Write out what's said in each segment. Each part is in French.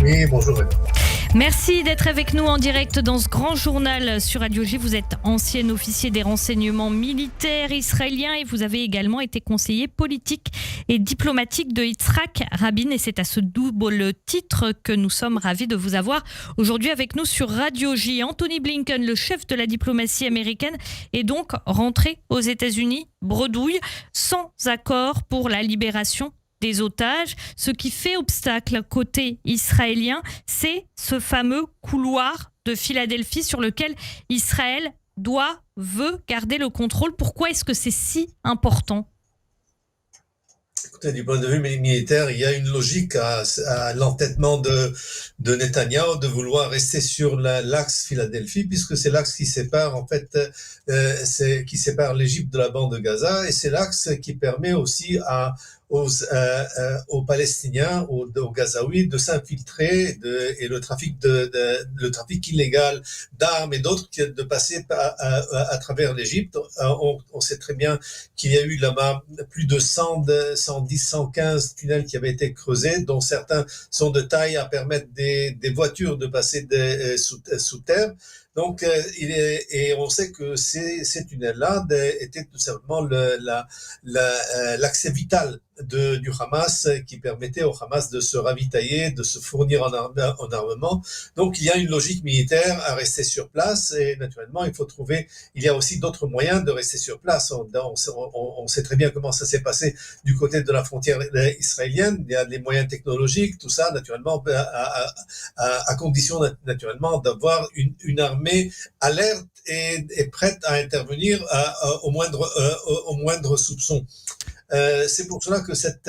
Oui, bonjour. Merci d'être avec nous en direct dans ce grand journal sur Radio J. Vous êtes ancien officier des renseignements militaires israéliens et vous avez également été conseiller politique et diplomatique de Yitzhak Rabin. Et c'est à ce double titre que nous sommes ravis de vous avoir aujourd'hui avec nous sur Radio J. Antony Blinken, le chef de la diplomatie américaine, est donc rentré aux États-Unis, bredouille, sans accord pour la libération des otages. Ce qui fait obstacle côté israélien, c'est ce fameux couloir de Philadelphie sur lequel Israël veut garder le contrôle. Pourquoi est-ce que c'est si important ? Écoutez, du point de vue militaire, il y a une logique à l'entêtement de Netanyahou de vouloir rester sur l'axe Philadelphie, puisque c'est l'axe qui sépare qui sépare l'Égypte de la bande de Gaza, et c'est l'axe qui permet aussi aux Palestiniens, aux Gazaouis, de s'infiltrer et le trafic illégal d'armes et d'autres de passer à travers l'Égypte. On sait très bien qu'il y a eu là-bas plus de 110, 115 tunnels qui avaient été creusés, dont certains sont de taille à permettre des voitures de passer sous terre. Donc, et on sait que ces tunnels-là étaient tout simplement l'accès vital du Hamas, qui permettait au Hamas de se ravitailler, de se fournir en armement. Donc, il y a une logique militaire à rester sur place, et naturellement, il y a aussi d'autres moyens de rester sur place. On sait très bien comment ça s'est passé du côté de la frontière israélienne. Il y a des moyens technologiques, tout ça, naturellement, à condition, naturellement, d'avoir une armée alerte et prête à intervenir au moindre soupçon. C'est pour cela que cet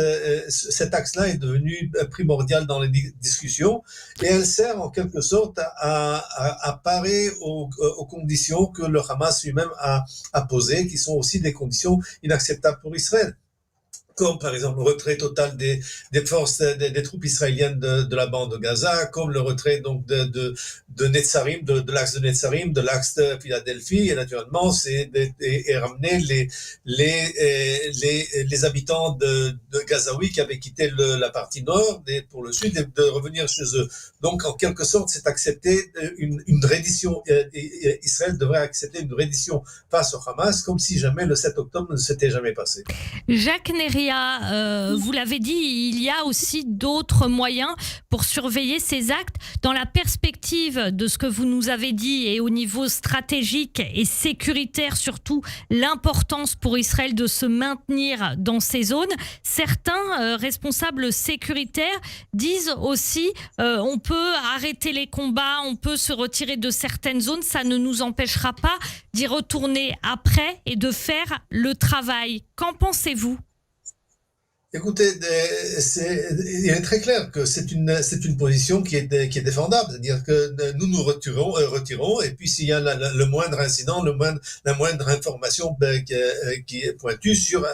axe-là est devenu primordial dans les discussions, et elle sert en quelque sorte à parer aux conditions que le Hamas lui-même a posées, qui sont aussi des conditions inacceptables pour Israël, comme par exemple le retrait total des forces, des troupes israéliennes de la bande de Gaza, comme le retrait donc de Netzarim, de l'axe de Netzarim, de l'axe de Philadelphie, et naturellement et ramener les habitants de Gazaoui qui avaient quitté la partie nord pour le sud, et de revenir chez eux. Donc en quelque sorte, c'est accepter une reddition. Israël devrait accepter une reddition face au Hamas, comme si jamais le 7 octobre ne s'était jamais passé. Jacques Néria, vous l'avez dit, il y a aussi d'autres moyens pour surveiller ces actes. Dans la perspective de ce que vous nous avez dit, et au niveau stratégique et sécuritaire surtout, l'importance pour Israël de se maintenir dans ces zones, certains responsables sécuritaires disent aussi on peut arrêter les combats, on peut se retirer de certaines zones, ça ne nous empêchera pas d'y retourner après et de faire le travail. Qu'en pensez-vous ? Écoutez, il est très clair que c'est une position qui est défendable, c'est-à-dire que nous nous retirons, et puis s'il y a le moindre incident, la moindre information qui est pointue sur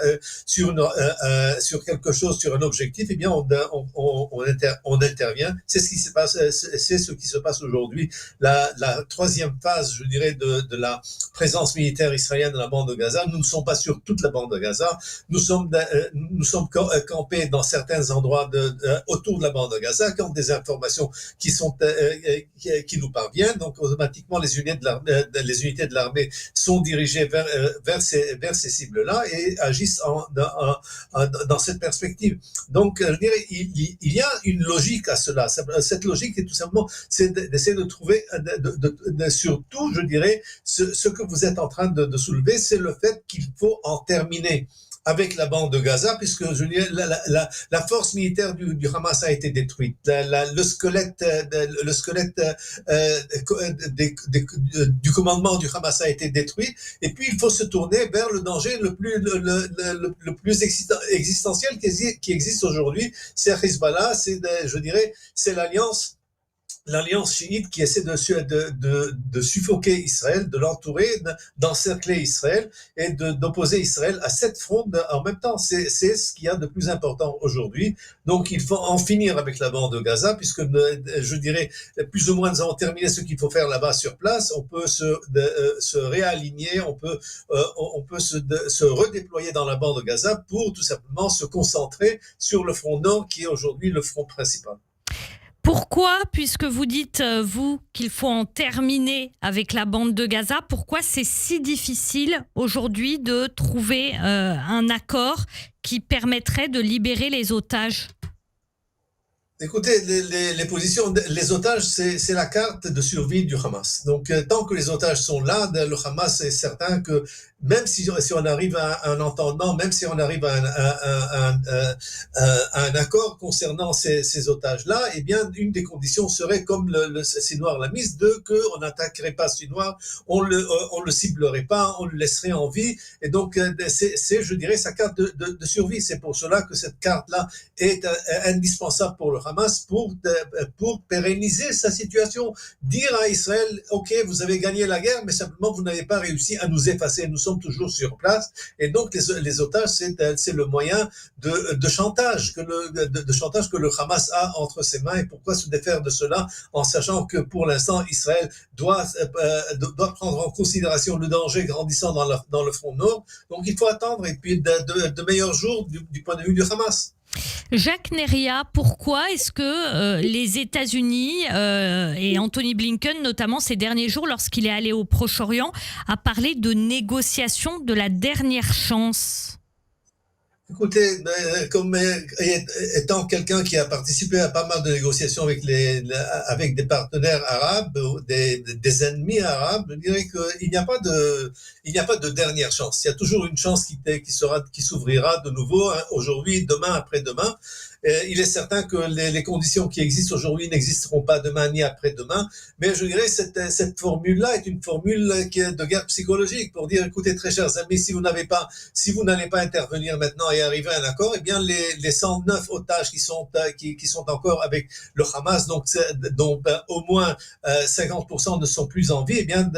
quelque chose, sur un objectif, eh bien on intervient. C'est ce qui se passe aujourd'hui. La troisième phase, je dirais, de la présence militaire israélienne dans la bande de Gaza. Nous ne sommes pas sur toute la bande de Gaza. Nous sommes campés dans certains endroits autour de la bande de Gaza, quand des informations qui nous parviennent. Donc automatiquement les unités de l'armée sont dirigées vers ces cibles-là et agissent dans cette perspective. Donc je dirais, il y a une logique à cela. Cette logique est tout simplement d'essayer de trouver surtout, je dirais, ce que vous êtes en train de soulever, c'est le fait qu'il faut en terminer avec la bande de Gaza, puisque je dirais, la force militaire du Hamas a été détruite. Le squelette du commandement du Hamas a été détruit. Et puis il faut se tourner vers le danger le plus existentiel qui existe aujourd'hui. C'est Hezbollah, c'est l'alliance chiite qui essaie de suffoquer Israël, de l'entourer, d'encercler Israël et d'opposer Israël à 7 fronts en même temps. C'est ce qu'il y a de plus important aujourd'hui. Donc il faut en finir avec la bande de Gaza, puisque je dirais plus ou moins nous avons terminé ce qu'il faut faire là-bas sur place. On peut se réaligner, on peut se redéployer dans la bande de Gaza pour tout simplement se concentrer sur le front nord qui est aujourd'hui le front principal. Pourquoi, puisque vous dites, vous, qu'il faut en terminer avec la bande de Gaza, pourquoi c'est si difficile aujourd'hui de trouver un accord qui permettrait de libérer les otages ? Écoutez, les positions, les otages, c'est la carte de survie du Hamas. Donc, tant que les otages sont là, le Hamas est certain que même si on arrive à un entendement, même si on arrive à un accord concernant ces otages-là, eh bien, une des conditions serait, comme le Sinoir l'a mise, qu'on n'attaquerait pas Sinoir, on le ciblerait pas, on le laisserait en vie. Et donc, c'est, je dirais, sa carte de survie. C'est pour cela que cette carte-là est indispensable pour le Hamas pour pérenniser sa situation. Dire à Israël, OK, vous avez gagné la guerre, mais simplement vous n'avez pas réussi à nous effacer. Nous sommes toujours sur place. Et donc, les otages, c'est le moyen de chantage que le Hamas a entre ses mains. Et pourquoi se défaire de cela en sachant que pour l'instant, Israël doit prendre en considération le danger grandissant dans le front nord. Donc, il faut attendre et puis de meilleurs jours du point de vue du Hamas. Jacques Neria, pourquoi est-ce que les États-Unis et Anthony Blinken, notamment ces derniers jours, lorsqu'il est allé au Proche-Orient, a parlé de négociation de la dernière chance ? Écoutez, comme étant quelqu'un qui a participé à pas mal de négociations avec des partenaires arabes, des ennemis arabes, je dirais qu'il n'y a pas de dernière chance. Il y a toujours une chance qui s'ouvrira de nouveau, hein, aujourd'hui, demain, après-demain. Il est certain que les conditions qui existent aujourd'hui n'existeront pas demain ni après-demain, mais je dirais cette formule-là est une formule qui est de guerre psychologique pour dire, écoutez, très chers amis, si vous n'allez pas intervenir maintenant et arriver à un accord, eh bien les 109 otages qui sont encore avec le Hamas, donc dont au moins 50% ne sont plus en vie, eh bien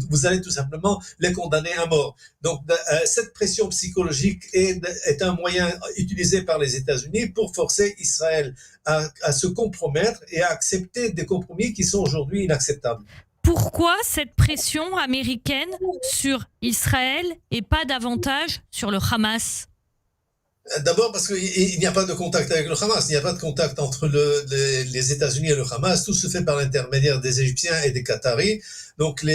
vous allez tout simplement les condamner à mort. Donc cette pression psychologique est un moyen utilisé par les États-Unis pour forcer Israël à se compromettre et à accepter des compromis qui sont aujourd'hui inacceptables. Pourquoi cette pression américaine sur Israël et pas davantage sur le Hamas ? D'abord parce qu'il n'y a pas de contact avec le Hamas, il n'y a pas de contact entre les États-Unis et le Hamas, tout se fait par l'intermédiaire des Égyptiens et des Qataris. Donc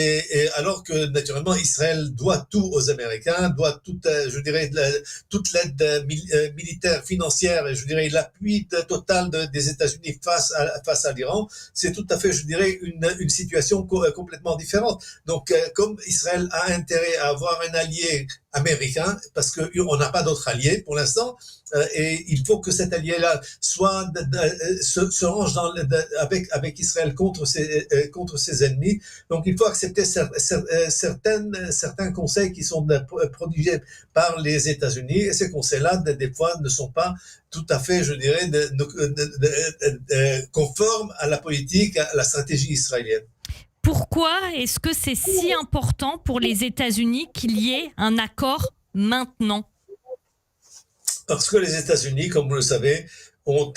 alors que naturellement Israël doit tout aux Américains, doit toute l'aide militaire, financière et je dirais l'appui total des États-Unis face à l'Iran, c'est tout à fait, je dirais, une situation complètement différente. Donc comme Israël a intérêt à avoir un allié américain, parce qu'on n'a pas d'autre allié pour l'instant, et il faut que cet allié-là se range avec Israël contre ses ennemis. Donc il faut accepter certains conseils qui sont prodigués par les États-Unis, et ces conseils-là, des fois, ne sont pas tout à fait, je dirais, conformes à la politique, à la stratégie israélienne. Pourquoi est-ce que c'est si important pour les États-Unis qu'il y ait un accord maintenant ? Parce que les États-Unis, comme vous le savez, ont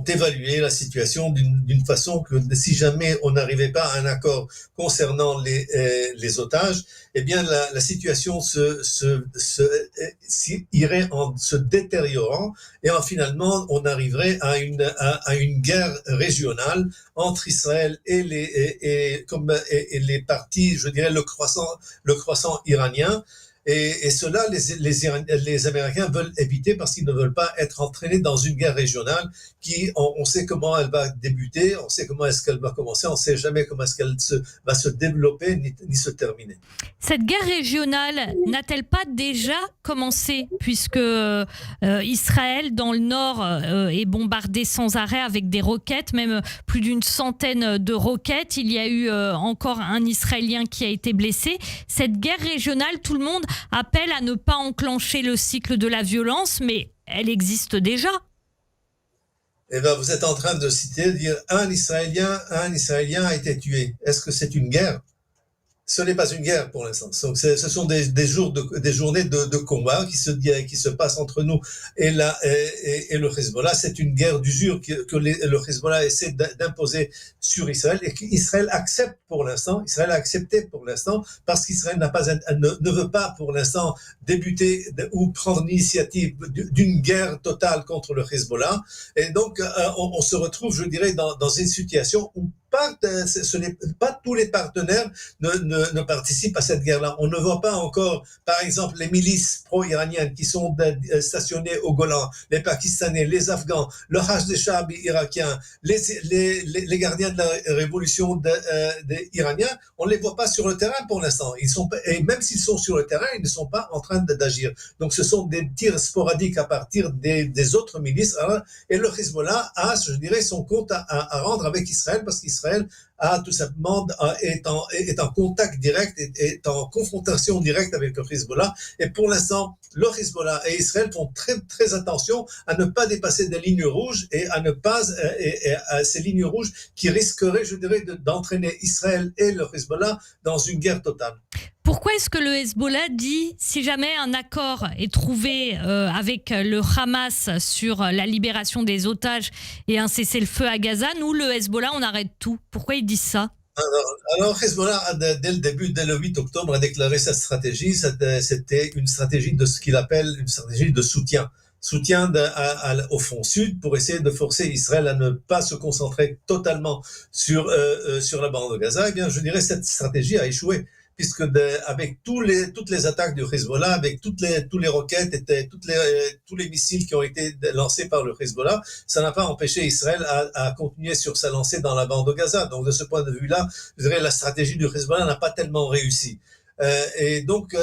évalué la situation d'une façon que si jamais on n'arrivait pas à un accord concernant les otages, eh bien la situation irait en se détériorant et finalement on arriverait à une guerre régionale entre Israël et les partis, je dirais le croissant iranien. Et cela, les Américains veulent éviter parce qu'ils ne veulent pas être entraînés dans une guerre régionale qui, on sait comment elle va débuter, on sait comment est-ce qu'elle va commencer, on ne sait jamais comment est-ce qu'elle va se développer ni se terminer. Cette guerre régionale n'a-t-elle pas déjà commencé puisque Israël, dans le nord, est bombardé sans arrêt avec des roquettes, même plus d'une centaine de roquettes. Il y a eu encore un Israélien qui a été blessé. Cette guerre régionale, tout le monde appelle à ne pas enclencher le cycle de la violence, mais elle existe déjà. Eh bien, vous êtes en train de dire un Israélien a été tué. Est-ce que c'est une guerre ? ce n'est pas une guerre pour l'instant. Donc, ce sont des journées de combat qui se passent entre nous et le Hezbollah. C'est une guerre d'usure que le Hezbollah essaie d'imposer sur Israël et qu'Israël accepte pour l'instant. Israël a accepté pour l'instant parce qu'Israël ne veut pas pour l'instant débuter ou prendre l'initiative d'une guerre totale contre le Hezbollah. Et donc, on se retrouve, je dirais, dans une situation où pas tous les partenaires ne participent à cette guerre-là. On ne voit pas encore, par exemple, les milices pro-iraniennes qui sont stationnées au Golan, les Pakistanais, les Afghans, le Hajj des Shab irakien, les gardiens de la révolution iranienne, on ne les voit pas sur le terrain pour l'instant. Et même s'ils sont sur le terrain, ils ne sont pas en train d'agir. Donc ce sont des tirs sporadiques à partir des autres milices. Et le Hezbollah a, je dirais, son compte à rendre avec Israël parce qu'Israël a tout simplement est en contact direct, est en confrontation directe avec le Hezbollah. Et pour l'instant, le Hezbollah et Israël font très très attention à ne pas dépasser des lignes rouges et à ne pas à ces lignes rouges qui risqueraient, je dirais, d'entraîner Israël et le Hezbollah dans une guerre totale. Pourquoi est-ce que le Hezbollah dit, si jamais un accord est trouvé avec le Hamas sur la libération des otages et un cessez-le-feu à Gaza, nous, le Hezbollah, on arrête tout? Pourquoi ils disent ça? Alors Hezbollah, dès le début, dès le 8 octobre, a déclaré sa stratégie. C'était une stratégie de ce qu'il appelle une stratégie de soutien au front sud pour essayer de forcer Israël à ne pas se concentrer totalement sur la bande de Gaza. Eh bien, je dirais cette stratégie a échoué puisque avec toutes les attaques du Hezbollah, avec toutes les roquettes et tous les missiles qui ont été lancés par le Hezbollah, ça n'a pas empêché Israël à continuer sur sa lancée dans la bande de Gaza. Donc de ce point de vue-là, je dirais la stratégie du Hezbollah n'a pas tellement réussi. Et donc,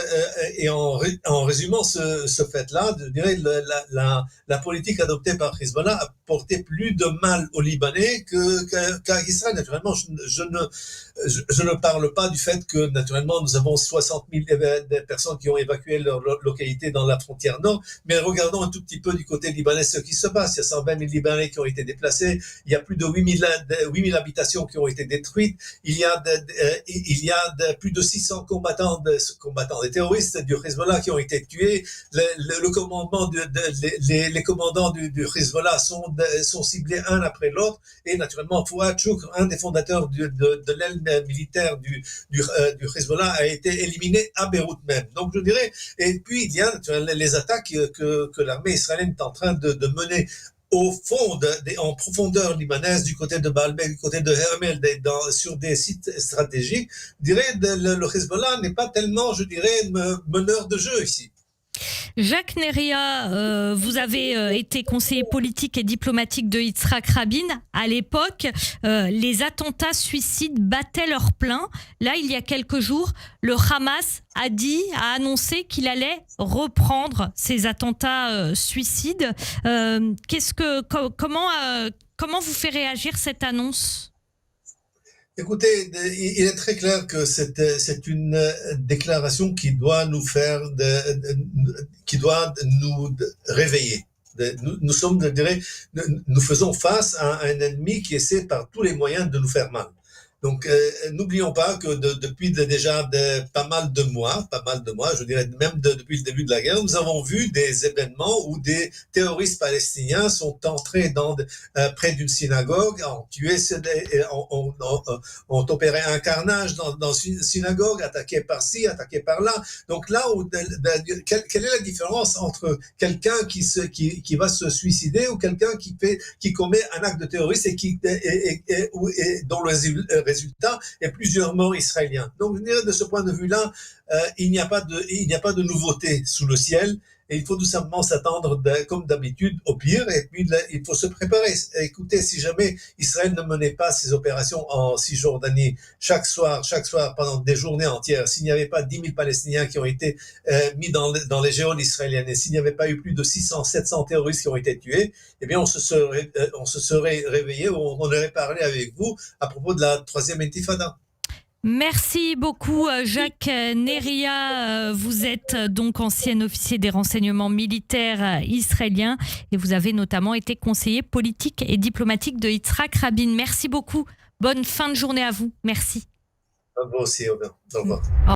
en résumant ce fait-là, je dirais la politique adoptée par Hezbollah a porté plus de mal aux Libanais qu'à Israël. Naturellement, je ne parle pas du fait que naturellement nous avons 60 000 personnes qui ont évacué leur localité dans la frontière nord, mais regardons un tout petit peu du côté libanais ce qui se passe. Il y a 120 000 Libanais qui ont été déplacés, il y a plus de 8 000 habitations qui ont été détruites, il y a plus de 600 combattants des terroristes du Hezbollah qui ont été tués. Le commandement les commandants du Hezbollah sont ciblés un après l'autre. Et naturellement, Fouad Choukr, un des fondateurs de l'aile militaire du Hezbollah, a été éliminé à Beyrouth même. Donc je dirais, et puis il y a les attaques que l'armée israélienne est en train de mener au fond, en profondeur libanaise, du côté de Baalbek, du côté de Hermel, sur des sites stratégiques. Je dirais le Hezbollah n'est pas tellement, je dirais, meneur de jeu ici. Jacques Neria, vous avez été conseiller politique et diplomatique de Yitzhak Rabin. À l'époque, les attentats suicides battaient leur plein. Là, il y a quelques jours, le Hamas a annoncé qu'il allait reprendre ces attentats suicides. Comment vous fait réagir cette annonce ? Écoutez, il est très clair que c'est une déclaration qui doit nous réveiller. Nous faisons face à un ennemi qui essaie par tous les moyens de nous faire mal. Donc, n'oublions pas que depuis déjà pas mal de mois, je dirais même depuis le début de la guerre, nous avons vu des événements où des terroristes palestiniens sont entrés près d'une synagogue, ont opéré un carnage dans une synagogue, attaqué par-ci, attaqué par-là. Donc là, quelle est la différence entre quelqu'un qui va se suicider ou quelqu'un qui commet un acte de terrorisme et dont le résultat est plusieurs morts israéliens. Donc, de ce point de vue-là, il n'y a pas de nouveauté sous le ciel. Et il faut tout simplement s'attendre, comme d'habitude, au pire. Et puis, il faut se préparer. Écoutez, si jamais Israël ne menait pas ses opérations en Cisjordanie chaque soir, pendant des journées entières, s'il n'y avait pas 10 000 Palestiniens qui ont été mis dans les geôles israéliennes, et s'il n'y avait pas eu plus de 600, 700 terroristes qui ont été tués, eh bien, on se serait réveillé, on aurait parlé avec vous à propos de la troisième intifada. Merci beaucoup Jacques Neria. Vous êtes donc ancien officier des renseignements militaires israéliens et vous avez notamment été conseiller politique et diplomatique de Yitzhak Rabin. Merci beaucoup. Bonne fin de journée à vous. Merci. À vous aussi, au revoir. Au revoir.